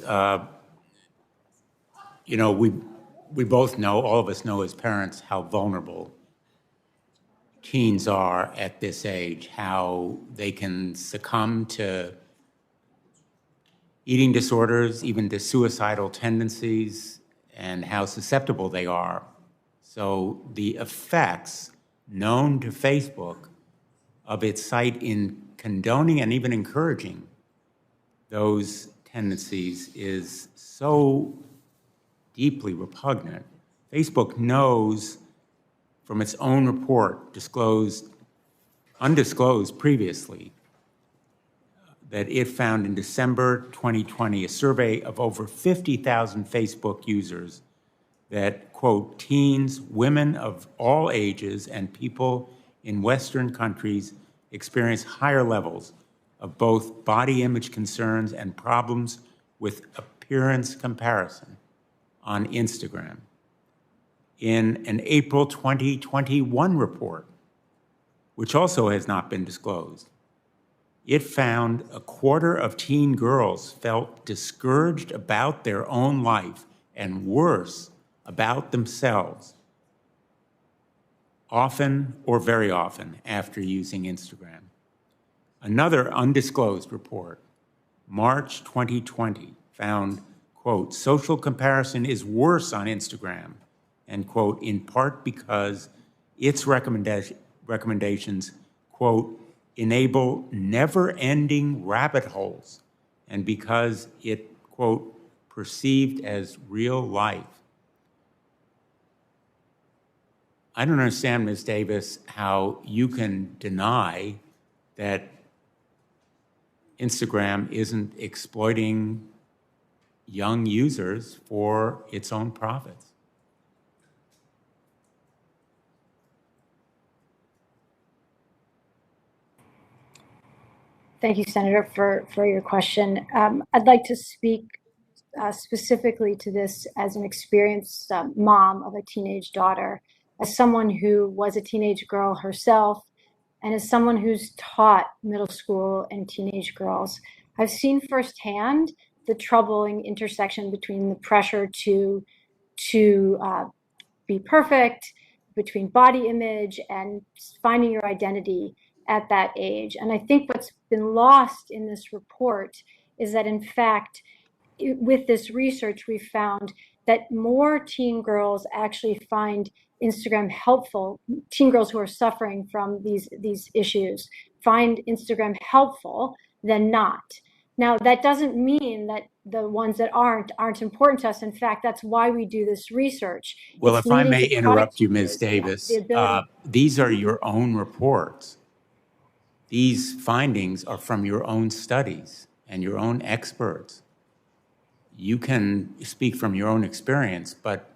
Davis, we both know, all of us know as parents, how vulnerable teens are at this age, how they can succumb to eating disorders, even to suicidal tendencies, and how susceptible they are. So the effects known to Facebook of its site in condoning and even encouraging those tendencies is so deeply repugnant. Facebook knows from its own report, undisclosed previously, that it found in December 2020 a survey of over 50,000 Facebook users that, quote, teens, women of all ages, and people in Western countries experience higher levels of both body image concerns and problems with appearance comparison on Instagram. In an April 2021 report, which also has not been disclosed, it found a quarter of teen girls felt discouraged about their own life and worse, about themselves, often or very often after using Instagram. Another undisclosed report, March 2020, found, quote, social comparison is worse on Instagram, and, quote, in part because its recommendations, quote, enable never-ending rabbit holes, and because it, quote, perceived as real life. I don't understand, Ms. Davis, how you can deny that Instagram isn't exploiting young users for its own profits. Thank you, Senator, for your question. I'd like to speak specifically to this as an experienced mom of a teenage daughter, as someone who was a teenage girl herself, and as someone who's taught middle school and teenage girls. I've seen firsthand the troubling intersection between the pressure to be perfect, between body image and finding your identity at that age. And I think what's been lost in this report is that, in fact, with this research, we found that more teen girls actually find Instagram helpful. Teen girls who are suffering from these issues find Instagram helpful than not. Now, that doesn't mean that the ones that aren't important to us. In fact, that's why we do this research. Well, if I may interrupt you, Ms. Davis, these are your own reports. These findings are from your own studies and your own experts. You can speak from your own experience, but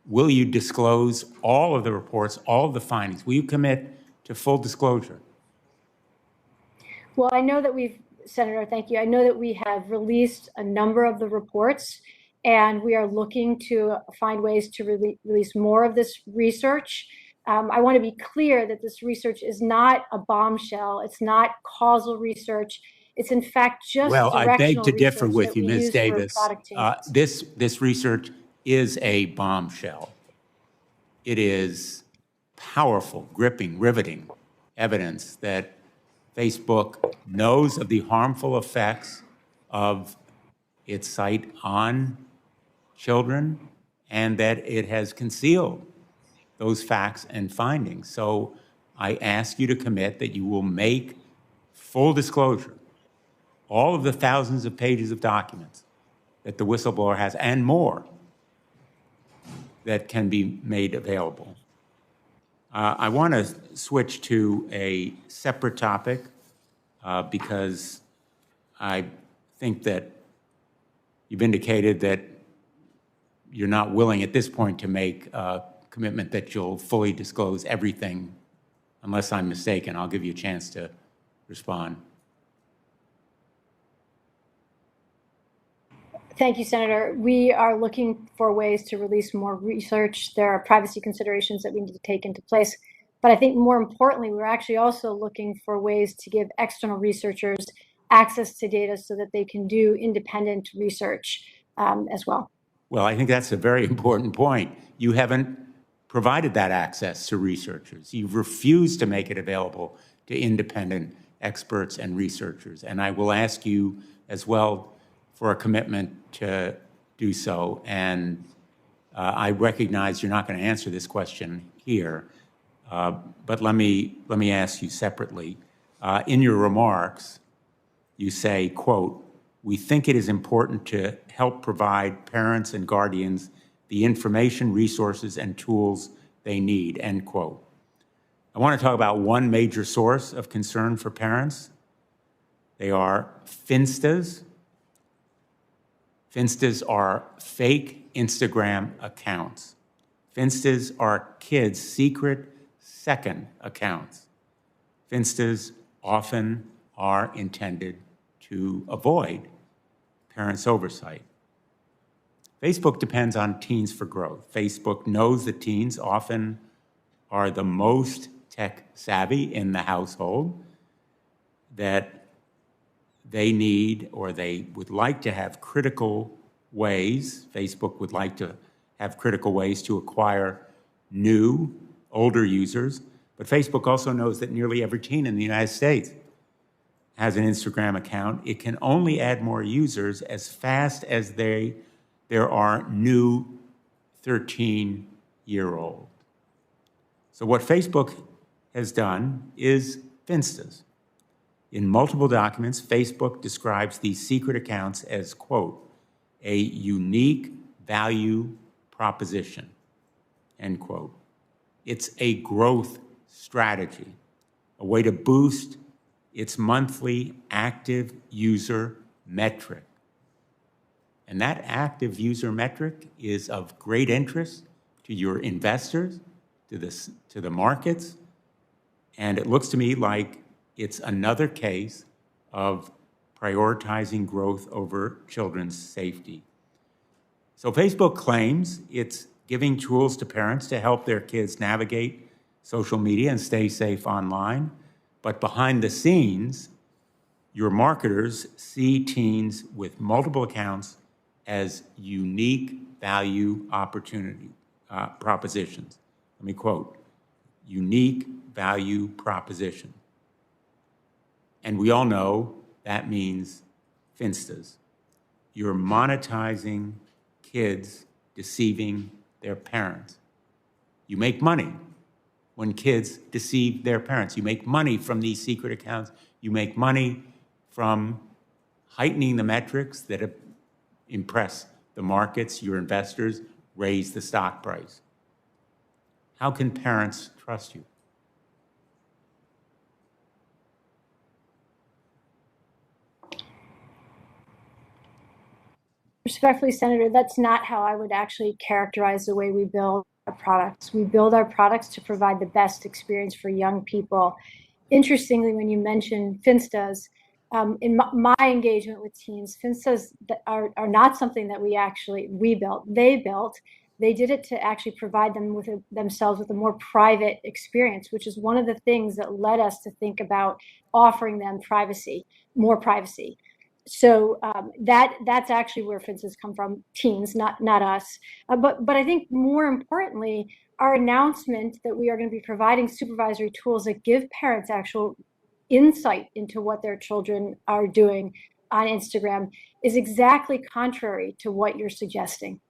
will you disclose all of the reports, all of the findings? Will you commit to full disclosure? Well, I know that Senator, thank you. I know that we have released a number of the reports, and we are looking to find ways to release more of this research. I want to be clear that this research is not a bombshell. It's not causal research. It's in fact just well, I beg to differ with you, Ms. Davis. This research is a bombshell. It is powerful, gripping, riveting evidence that Facebook knows of the harmful effects of its site on children and that it has concealed those facts and findings. So I ask you to commit that you will make full disclosure, all of the thousands of pages of documents that the whistleblower has and more that can be made available. I want to switch to a separate topic because I think that you've indicated that you're not willing at this point to make a commitment that you'll fully disclose everything, unless I'm mistaken. I'll give you a chance to respond. Thank you, Senator. We are looking for ways to release more research. There are privacy considerations that we need to take into place. But I think more importantly, we're actually also looking for ways to give external researchers access to data so that they can do independent research as well. Well, I think that's a very important point. You haven't provided that access to researchers. You've refused to make it available to independent experts and researchers. And I will ask you as well for a commitment to do so. And I recognize you're not going to answer this question here, but let me ask you separately. In your remarks, you say, quote, "We think it is important to help provide parents and guardians the information, resources, and tools they need," end quote. I want to talk about one major source of concern for parents. They are Finstas. Finstas are fake Instagram accounts. Finstas are kids' secret second accounts. Finstas often are intended to avoid parents' oversight. Facebook depends on teens for growth. Facebook knows that teens often are the most tech savvy in the household, that they need or they would like to have critical ways, Facebook would like to have critical ways to acquire new, older users, but Facebook also knows that nearly every teen in the United States has an Instagram account. It can only add more users as fast as there are new 13-year-olds. So what Facebook has done is Finstas. In multiple documents, Facebook describes these secret accounts as, quote, "a unique value proposition," end quote. It's a growth strategy, a way to boost its monthly active user metric. And that active user metric is of great interest to your investors, to the markets, and it looks to me like it's another case of prioritizing growth over children's safety. So Facebook claims it's giving tools to parents to help their kids navigate social media and stay safe online. But behind the scenes, your marketers see teens with multiple accounts as unique value opportunity propositions. Let me quote, "unique value proposition." And we all know that means Finstas. You're monetizing kids deceiving their parents. You make money when kids deceive their parents. You make money from these secret accounts. You make money from heightening the metrics that impress the markets, your investors, raise the stock price. How can parents trust you? Respectfully, Senator, that's not how I would actually characterize the way we build our products. We build our products to provide the best experience for young people. Interestingly, when you mention Finstas, in my engagement with teens, Finstas are not something that we built. They built. They did it to actually provide them with themselves with a more private experience, which is one of the things that led us to think about offering them privacy, more privacy. So that's actually where Finstas come from, teens, not us. But I think more importantly, our announcement that we are going to be providing supervisory tools that give parents actual insight into what their children are doing on Instagram is exactly contrary to what you're suggesting.